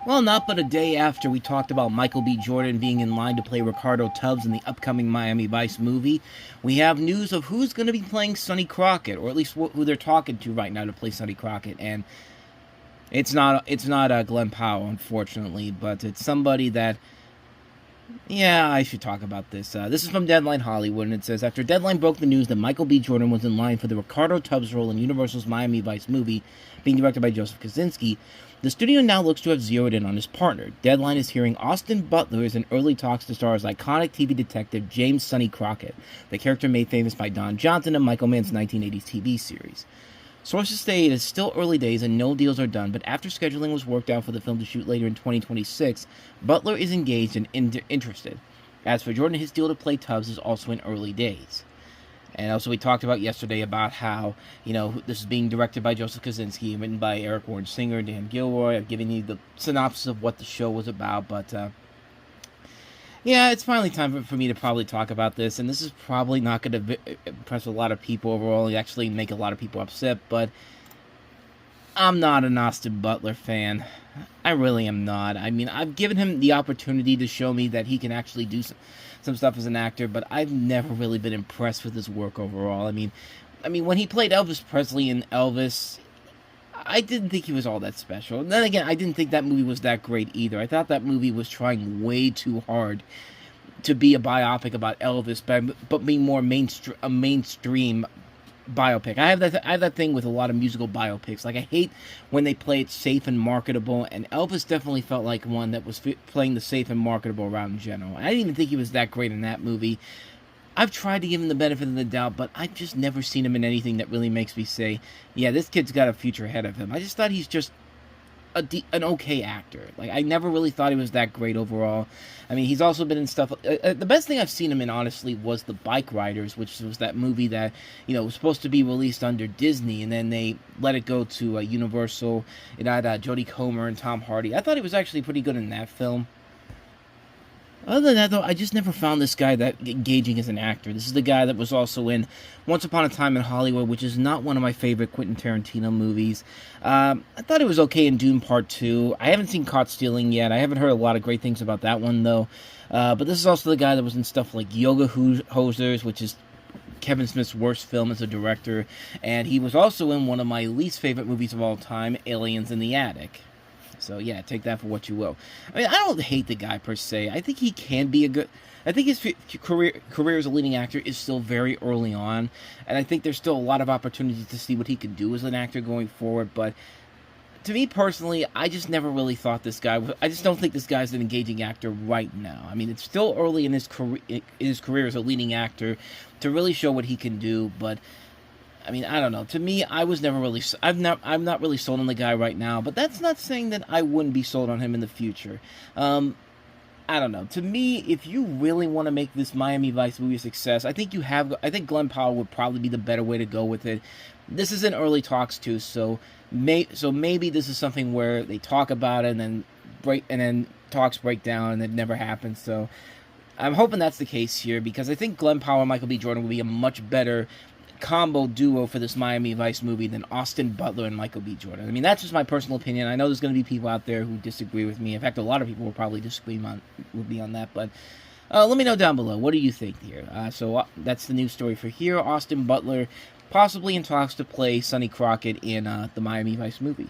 Well, not but a day after we talked about Michael B. Jordan being in line to play Ricardo Tubbs in the upcoming Miami Vice movie, we have news of who's going to be playing Sonny Crockett, or at least who they're talking to right now to play Sonny Crockett. And it's not Glenn Powell, unfortunately, but it's somebody that. Yeah, I should talk about this. This is from Deadline Hollywood, and it says, after Deadline broke the news that Michael B. Jordan was in line for the Ricardo Tubbs role in Universal's Miami Vice movie, being directed by Joseph Kosinski, the studio now looks to have zeroed in on his partner. Deadline is hearing Austin Butler is in early talks to star as iconic TV detective James Sonny Crockett, the character made famous by Don Johnson in Michael Mann's 1980s TV series. Sources say it is still early days and no deals are done, but after scheduling was worked out for the film to shoot later in 2026, Butler is engaged and interested. As for Jordan, his deal to play Tubbs is also in early days. And also, we talked about yesterday about how, this is being directed by Joseph Kosinski, written by Eric Warren Singer, Dan Gilroy. I've given you the synopsis of what the show was about, but yeah, it's finally time for me to probably talk about this, and this is probably not going to impress a lot of people overall, and actually make a lot of people upset, but I'm not an Austin Butler fan. I really am not. I mean, I've given him the opportunity to show me that he can actually do some stuff as an actor, but I've never really been impressed with his work overall. I mean, when he played Elvis Presley in Elvis, I didn't think he was all that special. And then again, I didn't think that movie was that great either. I thought that movie was trying way too hard to be a biopic about Elvis, but being more mainstream biopic. I have that thing with a lot of musical biopics. Like, I hate when they play it safe and marketable, and Elvis definitely felt like one that was playing the safe and marketable route in general. I didn't even think he was that great in that movie. I've tried to give him the benefit of the doubt, but I've just never seen him in anything that really makes me say, yeah, this kid's got a future ahead of him. I just thought he's just an okay actor. Like, I never really thought he was that great overall. I mean, he's also been in stuff. The best thing I've seen him in, honestly, was The Bike Riders, which was that movie that, was supposed to be released under Disney, and then they let it go to Universal. It had Jodie Comer and Tom Hardy. I thought he was actually pretty good in that film. Other than that, though, I just never found this guy that engaging as an actor. This is the guy that was also in Once Upon a Time in Hollywood, which is not one of my favorite Quentin Tarantino movies. I thought it was okay in Dune Part 2. I haven't seen Caught Stealing yet. I haven't heard a lot of great things about that one, though. But this is also the guy that was in stuff like Yoga Hosers, which is Kevin Smith's worst film as a director. And he was also in one of my least favorite movies of all time, Aliens in the Attic. So, yeah, take that for what you will. I mean, I don't hate the guy, per se. I think he can be a good. I think his career as a leading actor is still very early on, and I think there's still a lot of opportunities to see what he can do as an actor going forward, but to me personally, I just never really thought this guy was. I just don't think this guy's an engaging actor right now. I mean, it's still early in his career as a leading actor to really show what he can do, but I mean, I don't know. To me, I was never really. I'm not really sold on the guy right now. But that's not saying that I wouldn't be sold on him in the future. I don't know. To me, if you really want to make this Miami Vice movie a success, I think I think Glenn Powell would probably be the better way to go with it. This is in early talks too, so maybe this is something where they talk about it and then talks break down and it never happens. So I'm hoping that's the case here because I think Glenn Powell and Michael B. Jordan will be a much better combo duo for this Miami Vice movie than Austin Butler and Michael B. Jordan. I mean, that's just my personal opinion. I know there's going to be people out there who disagree with me. In fact, a lot of people will probably disagree with me on that. But let me know down below. What do you think here? So that's the news story for here. Austin Butler possibly in talks to play Sonny Crockett in the Miami Vice movie.